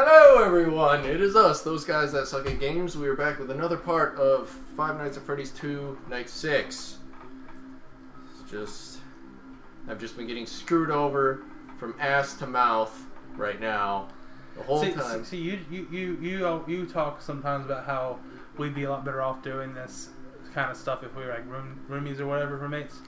Hello everyone, it is us, those guys that suck at games. We are back with another part of Five Nights at Freddy's 2, Night 6. I've just been getting screwed over from ass to mouth right now, the whole time. See, you talk sometimes about how we'd be a lot better off doing this kind of stuff if we were like roomies or whatever, roommates.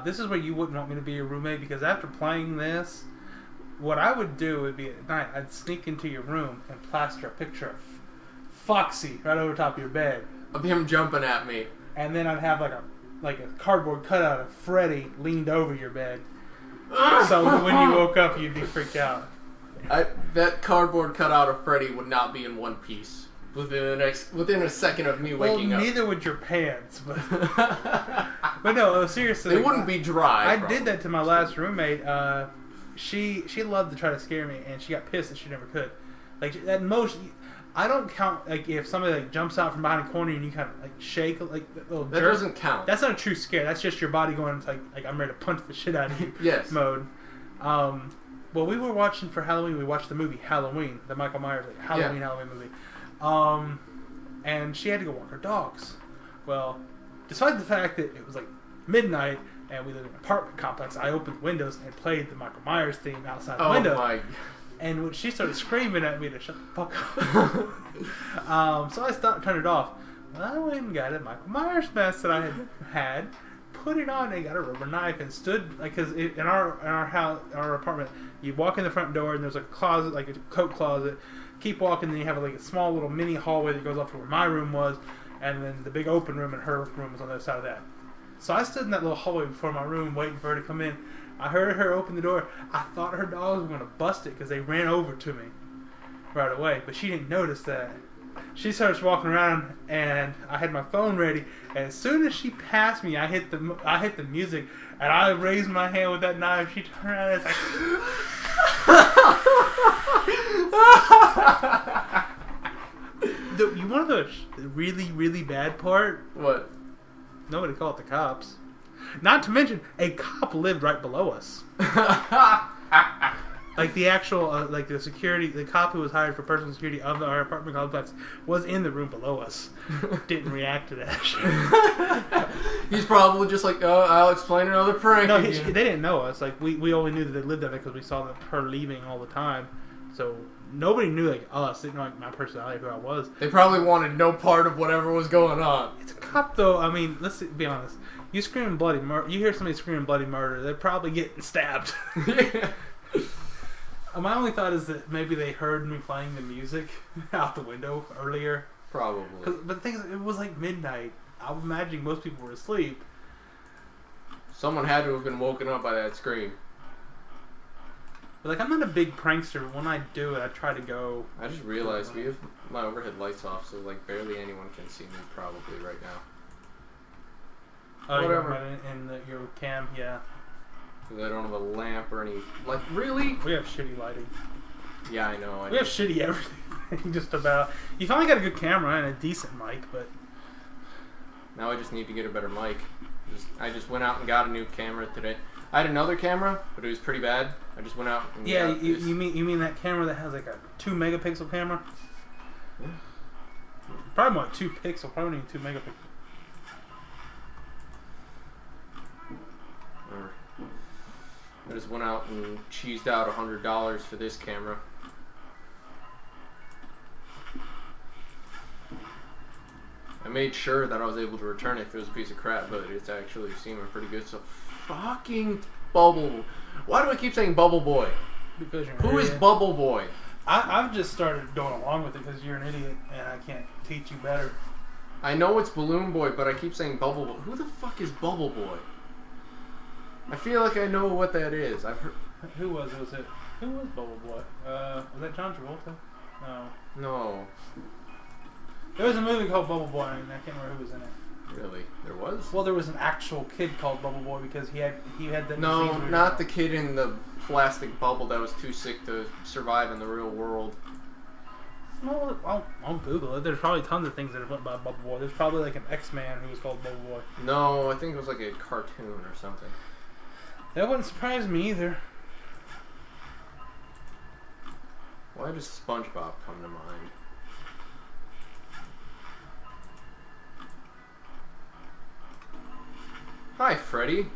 This is where you wouldn't want me to be your roommate, because after playing this, what I would do would be at night, I'd sneak into your room and plaster a picture of Foxy right over top of your bed. Of him jumping at me. And then I'd have like a cardboard cutout of Freddy leaned over your bed. So when you woke up, you'd be freaked out. That cardboard cutout of Freddy would not be in one piece within a second of me waking up. Neither would your pants, but no, seriously. They wouldn't be dry. I did that to my last roommate. She loved to try to scare me, and she got pissed that she never could. Like at most, I don't count like if somebody like jumps out from behind a corner and you kind of like shake like a little that jerk. Doesn't count. That's not a true scare. That's just your body going into like I'm ready to punch the shit out of you. Yes. Mode. Well, we were watching for Halloween. We watched the movie Halloween, the Michael Myers Halloween movie. And she had to go walk her dogs. Well, despite the fact that it was like midnight and we live in an apartment complex, I opened the windows and played the Michael Myers theme outside the window. My. And when she started screaming at me to shut the fuck up, so I turned it off. Well, I went and got a Michael Myers mask that I had, put it on, and got a rubber knife and stood like because in our house, our apartment, you walk in the front door and there's a closet, like a coat closet. Keep walking, then you have like a small little mini hallway that goes off to where my room was, and then the big open room and her room was on the other side of that. So I stood in that little hallway before my room waiting for her to come in. I heard her open the door. I thought her dogs were going to bust it because they ran over to me right away, but she didn't notice that. She starts walking around, and I had my phone ready, and as soon as she passed me, I hit the music, and I raised my hand with that knife. She turned around and it's like... You want to know the really, really bad part? What? Nobody called the cops. Not to mention, a cop lived right below us. Like the actual, like the cop who was hired for personal security of our apartment complex was in the room below us. Didn't react to that shit. He's probably just like, oh, I'll explain another prank. No, they didn't know us. Like we only knew that they lived there because we saw her leaving all the time. So nobody knew like us. They didn't know like my personality, who I was. They probably wanted no part of whatever was going on. It's a cop, though. I mean, let's be honest. You scream bloody murder. You hear somebody screaming bloody murder, they're probably getting stabbed. Yeah. My only thought is that maybe they heard me playing the music out the window earlier. Probably. But the thing is, it was like midnight. I would imagine most people were asleep. Someone had to have been woken up by that scream. But like, I'm not a big prankster, but when I do it, I try to go... I just realized we have my overhead lights off, so like barely anyone can see me probably right now. Oh, whatever. In your cam, yeah. Because I don't have a lamp or any... Like, really? We have shitty lighting. Yeah, I know. We have shitty everything, just about. You finally got a good camera and a decent mic, but... Now I just need to get a better mic. I just went out and got a new camera today. I had another camera, but it was pretty bad. I just went out and got you mean that camera that has like a 2 megapixel camera? Yeah. Probably more 2 pixel, probably need 2 megapixel. I just went out and cheesed out $100 for this camera. I made sure that I was able to return it if it was a piece of crap, but it's actually seeming pretty good. So fucking Bubble. Why do I keep saying Bubble Boy? Because you're an Who idiot. is Bubble Boy? I've just started going along with it because you're an idiot and I can't teach you better. I know it's Balloon Boy, but I keep saying Bubble Boy. Who the fuck is Bubble Boy? I feel like I know what that is. I've heard. Who was it? Who was Bubble Boy? Was that John Travolta? No. No. There was a movie called Bubble Boy, and I can't remember who was in it. Really? There was? Well, there was an actual kid called Bubble Boy because he had that. No, disease not the kid in the plastic bubble that was too sick to survive in the real world. Well, I'll Google it. There's probably tons of things that are went by Bubble Boy. There's probably like an X-Man who was called Bubble Boy. No, I think it was like a cartoon or something. That wouldn't surprise me either. What? Why does SpongeBob come to mind? Hi, Freddy.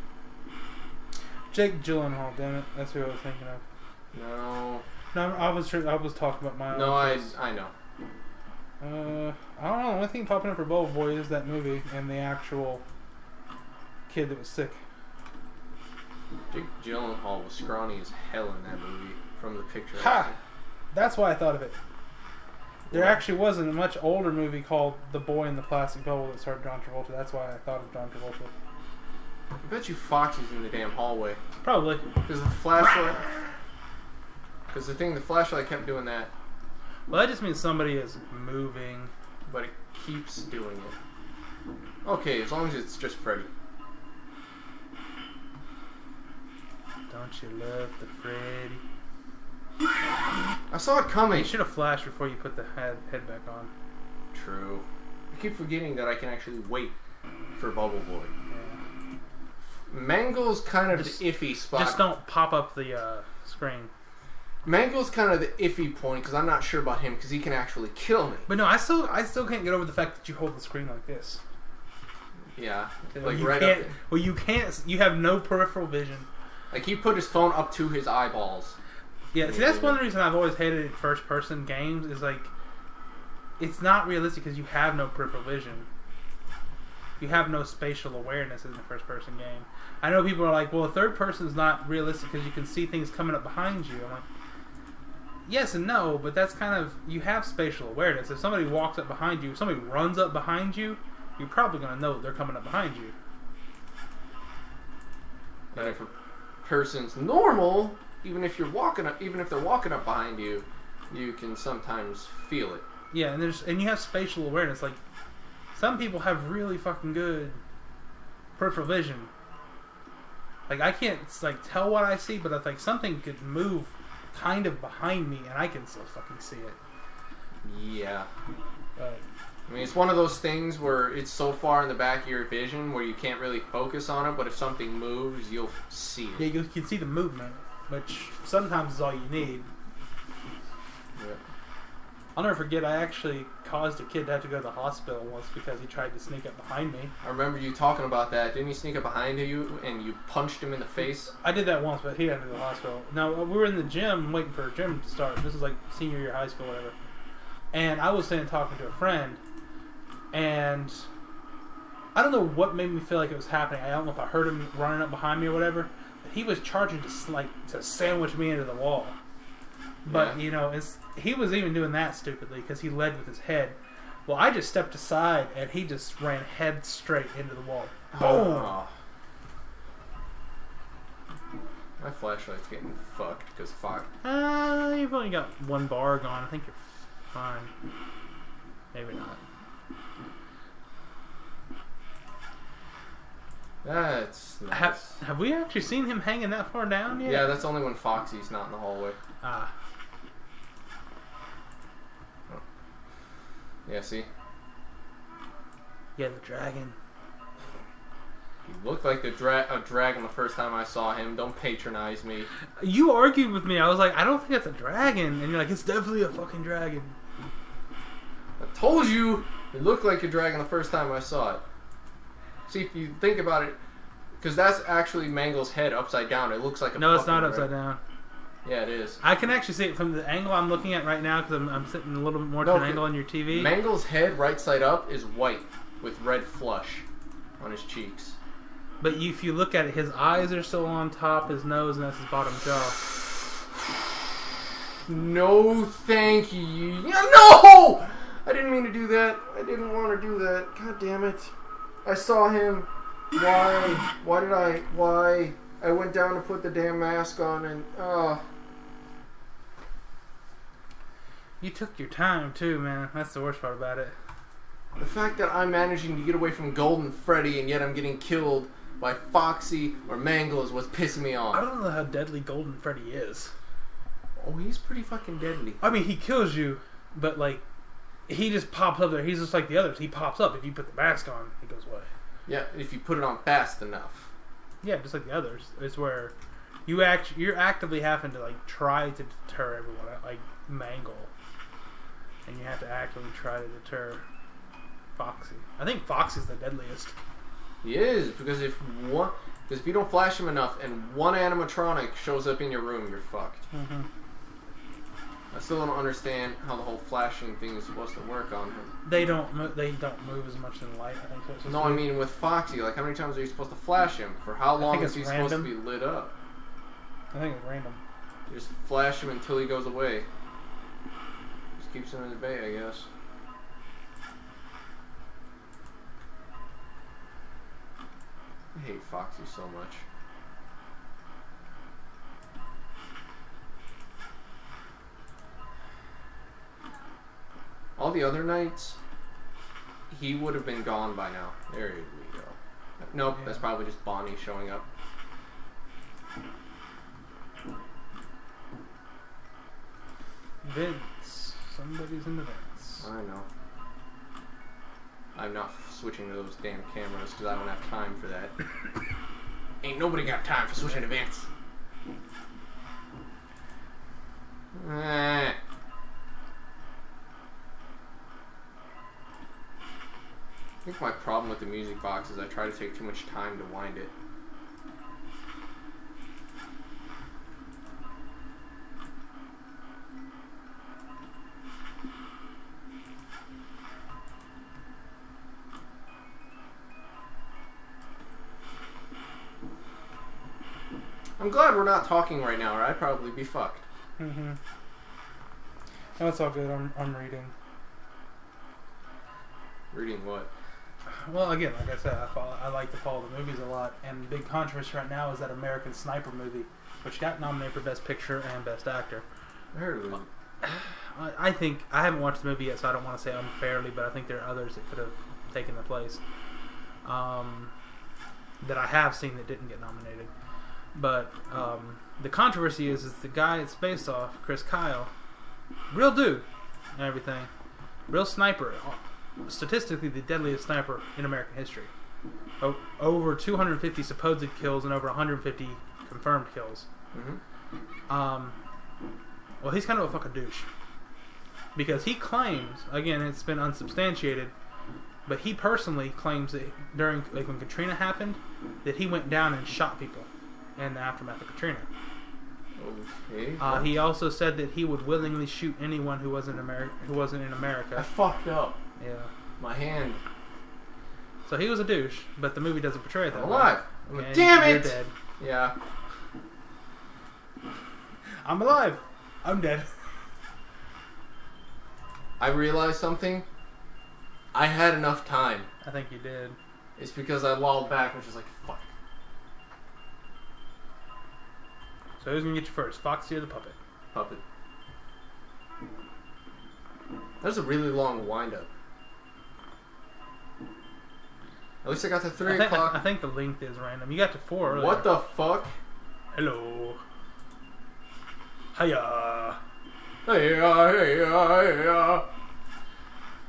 Jake Gyllenhaal, damn it. That's who I was thinking of. No. No, I was talking about my own. No, I know. I don't know. The only thing popping up for Bubble Boy is that movie and the actual kid that was sick. Jake Gyllenhaal was scrawny as hell in that movie from the picture. Ha! That's why I thought of it. There actually was a much older movie called The Boy in the Plastic Bubble that starred John Travolta. That's why I thought of John Travolta. I bet you Foxy's in the damn hallway. Probably. Because the flashlight... Because the flashlight kept doing that. Well, that just means somebody is moving. But it keeps doing it. Okay, as long as it's just Freddy. Don't you love the Freddy? I saw it coming. You should have flashed before you put the head back on. True. I keep forgetting that I can actually wait for Bubble Boy. Yeah. Mangle's kind of the iffy spot. Just don't pop up the screen. Mangle's kind of the iffy point because I'm not sure about him because he can actually kill me. But no, I still can't get over the fact that you hold the screen like this. Yeah, like you right up there. Well, you can't. You have no peripheral vision. Like he put his phone up to his eyeballs. Yeah, see, that's one of the reasons I've always hated first-person games. Is like, it's not realistic because you have no peripheral vision. You have no spatial awareness in a first-person game. I know people are like, well, third person is not realistic because you can see things coming up behind you. I'm like, yes and no, but that's kind of, you have spatial awareness. If somebody walks up behind you, if somebody runs up behind you, you're probably going to know they're coming up behind you. And if a person's normal, even if they're walking up behind you, you can sometimes feel it. Yeah, and you have spatial awareness. Like, some people have really fucking good peripheral vision. Like, I can't tell what I see, but if something could move kind of behind me and I can still fucking see it. Yeah. But I mean, it's one of those things where it's so far in the back of your vision where you can't really focus on it, but if something moves, you'll see it. Yeah, you can see the movement, which sometimes is all you need. Yeah. I'll never forget, I actually caused a kid to have to go to the hospital once because he tried to sneak up behind me. I remember you talking about that. Didn't he sneak up behind you and you punched him in the face? I did that once, but he had to go to the hospital. Now, we were in the gym waiting for a gym to start. This was like senior year of high school, whatever. And I was sitting talking to a friend, and I don't know what made me feel like it was happening. I don't know if I heard him running up behind me or whatever. But he was charging to sandwich me into the wall. But, yeah. He was even doing that stupidly because he led with his head. Well, I just stepped aside and he just ran head straight into the wall. Boom! Oh. My flashlight's getting fucked because fuck. You've only got one bar gone. I think you're fine. Maybe not. That's nice. Have we actually seen him hanging that far down yet? Yeah, that's only when Foxy's not in the hallway. Ah. Yeah, see? Yeah, the dragon. He looked like a dragon the first time I saw him. Don't patronize me. You argued with me. I was like, I don't think that's a dragon. And you're like, it's definitely a fucking dragon. I told you it looked like a dragon the first time I saw it. See, if you think about it, because that's actually Mangle's head upside down. It looks like a No, it's not pumpkin, upside right? down. Yeah, it is. I can actually see it from the angle I'm looking at right now because I'm sitting a little bit more to an angle on your TV. Mangle's head, right side up, is white with red flush on his cheeks. But if you look at it, his eyes are still on top, his nose, and that's his bottom jaw. No, thank you. Yeah, no! I didn't mean to do that. I didn't want to do that. God damn it. I saw him. Why? Why? I went down to put the damn mask on and, You took your time, too, man. That's the worst part about it. The fact that I'm managing to get away from Golden Freddy and yet I'm getting killed by Foxy or Mangle is what's pissing me off. I don't know how deadly Golden Freddy is. Oh, he's pretty fucking deadly. I mean, he kills you, but, he just pops up there. He's just like the others. He pops up. If you put the mask on, he goes away. Yeah, if you put it on fast enough. Yeah, just like the others. It's where you're actively having to like try to deter everyone, like Mangle, and you have to actively try to deter Foxy. I think Foxy's the deadliest. He is, because if you don't flash him enough and one animatronic shows up in your room, you're fucked. Mm-hmm. I still don't understand how the whole flashing thing is supposed to work on him. They don't move as much in light, I think. No, I mean with Foxy, like how many times are you supposed to flash him? For how long is he supposed to be lit up? I think it's random. You just flash him until he goes away. Just keeps him in the bay, I guess. I hate Foxy so much. All the other nights, he would have been gone by now. There we go. Nope, yeah. That's probably just Bonnie showing up. Vince. Somebody's in the Vince. I know. I'm not switching to those damn cameras because I don't have time for that. Ain't nobody got time for switching to Vince. I think my problem with the music box is I try to take too much time to wind it. I'm glad we're not talking right now, or I'd probably be fucked. Mm-hmm. No, it's all good. I'm reading. Reading what? Well, again, like I said, I like to follow the movies a lot, and the big controversy right now is that American Sniper movie, which got nominated for Best Picture and Best Actor. I heard of it. I think I haven't watched the movie yet, so I don't want to say unfairly, but I think there are others that could have taken the place that I have seen that didn't get nominated. But the controversy is the guy it's based off, Chris Kyle, real dude and everything, real sniper, statistically the deadliest sniper in American history. Over 250 supposed kills and over 150 confirmed kills. Mm-hmm. Well, he's kind of a fucking douche because he claims, again, it's been unsubstantiated, but he personally claims that during, like when Katrina happened, that he went down and shot people in the aftermath of Katrina. Okay. He also said that he would willingly shoot anyone who wasn't in America. I fucked up. Yeah. My hand. So he was a douche, but the movie doesn't portray it that way. I'm alive. Damn it! You're dead. Yeah. I'm alive. I'm dead. I realized something. I had enough time. I think you did. It's because I lolled back and was just like, fuck. So who's going to get you first, Foxy or the puppet? Puppet. That was a really long wind-up. At least I got to 3 o'clock. I think the length is random. You got to 4 earlier. What the fuck? Hello. Hiya. Hiya, hiya, hiya.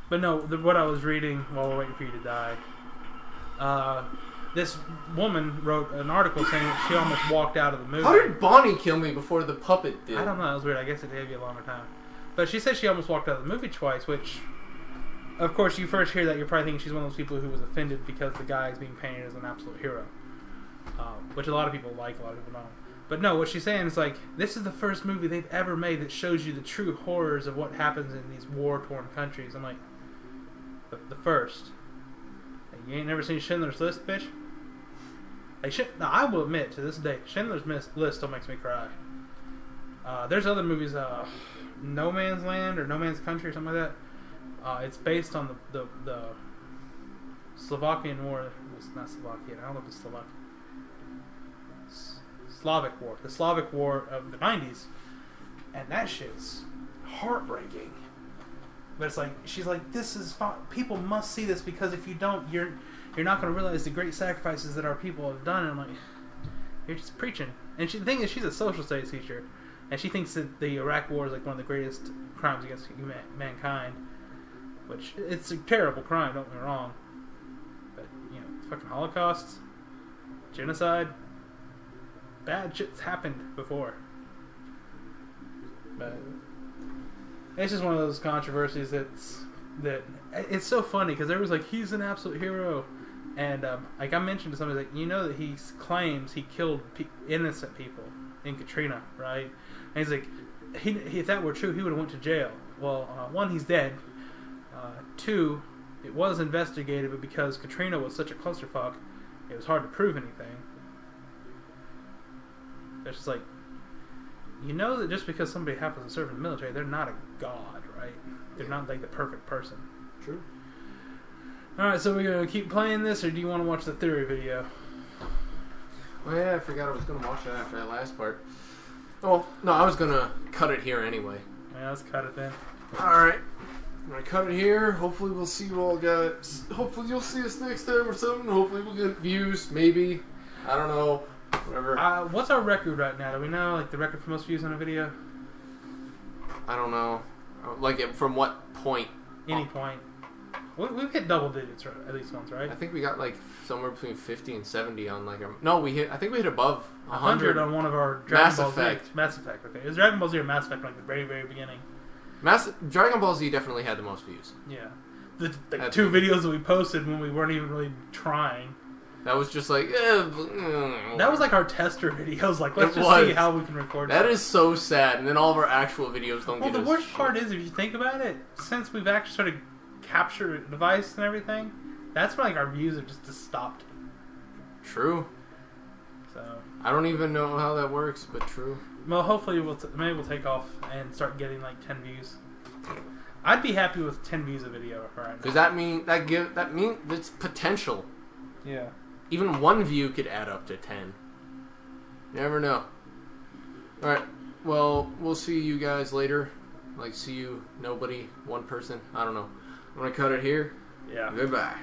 But no, what I was reading while we're waiting for you to die, this woman wrote an article saying that she almost walked out of the movie. How did Bonnie kill me before the puppet did? I don't know. That was weird. I guess it gave you a longer time. But she said she almost walked out of the movie twice, which, of course, you first hear that, you're probably thinking she's one of those people who was offended because the guy is being painted as an absolute hero. Which a lot of people like, a lot of people don't. But no, what she's saying is like, this is the first movie they've ever made that shows you the true horrors of what happens in these war-torn countries. I'm like, the first. Like, you ain't never seen Schindler's List, bitch? Like, now, I will admit, to this day, Schindler's List still makes me cry. There's other movies, No Man's Land or No Man's Country or something like that. It's based on the Slovakian War. It's not Slovakian. I don't know if it's Slovakian. Slavic War. The Slavic War of the 90s. And that shit's heartbreaking. But it's like, she's like, this is fun. People must see this because if you don't, you're not going to realize the great sacrifices that our people have done. And I'm like, you're just preaching. And the thing is, she's a social studies teacher. And she thinks that the Iraq War is like one of the greatest crimes against mankind. Which, it's a terrible crime, don't get me wrong. But, you know, fucking Holocaust, genocide. bad shit's happened before. But it's just one of those controversies that it's so funny because everyone's like, he's an absolute hero. And like I mentioned to somebody, like, you know that he claims he killed innocent people in Katrina, right? And he's like, if that were true, he would have went to jail. Well, one, he's dead. Two, it was investigated, but because Katrina was such a clusterfuck, it was hard to prove anything. It's just like, you know that just because somebody happens to serve in the military, they're not a god, right? They're not like the perfect person. True. Alright, so we're going to keep playing this, or do you want to watch the theory video? Oh yeah, I forgot I was going to watch that after that last part. Oh, no, I was going to cut it here anyway. Yeah, let's cut it then. Alright. I'm going to cut it here. Hopefully we'll see you all guys. Hopefully you'll see us next time or something. Hopefully we'll get views, maybe. I don't know. Whatever. What's our record right now? Do we know, like, the record for most views on a video? I don't know. Like, from what point? Any point. We've hit double digits, right? At least once, right? I think we got like somewhere between 50 and 70 on like our... No, I think we hit above 100 on one of our Dragon Ball Effect. Z. Mass Effect, okay. It was Dragon Ball Z or Mass Effect from like the very, very beginning. Dragon Ball Z definitely had the most views. Yeah. The two videos that we posted when we weren't even really trying. That was just like... that was like our tester videos. Like, let's just see how we can record that. That is so sad. And then all of our actual videos don't get the worst part is, if you think about it, since we've actually started capture device and everything, that's when like our views have just stopped. True. So I don't even know how that works, but true. Well, hopefully maybe we'll take off and start getting like 10 views. I'd be happy with 10 views a video right now. Because that means it's potential. Yeah. Even one view could add up to 10. Never know. All right. Well, we'll see you guys later. Like, see you, nobody, one person. I don't know. I'm going to cut it here. Yeah. Goodbye.